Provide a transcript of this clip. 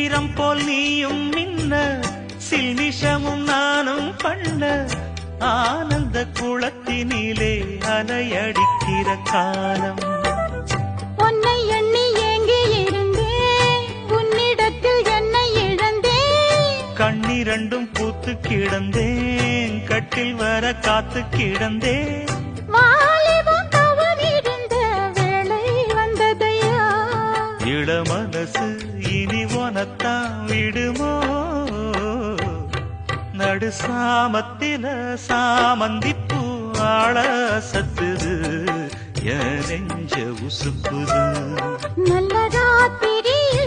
நட்சத்திரம் போல் நீயும் மின்ன சில்மிஷமும் நானும் பண்ண ஆனந்த குளத்தினிலே அலையடிக்கிற காலம் உன்னை எண்ணி ஏங்கி இருந்தேன் உன்னிடத்தில் என்னை இழந்தேன் கண்ணிரண்டும் பூத்து கிடந்தேன் கட்டில் வர காத்து கிடந்தேன் வாலிபம் தவறிருந்த வேளை வந்ததையா இளமனசு இனி உனத்தான் விடுமோ நடு சாமத்தில சாமந்திப்பூ ஆள சத்துது என் நெஞ்ச உசுப்புது நல்ல ராத்திரியில்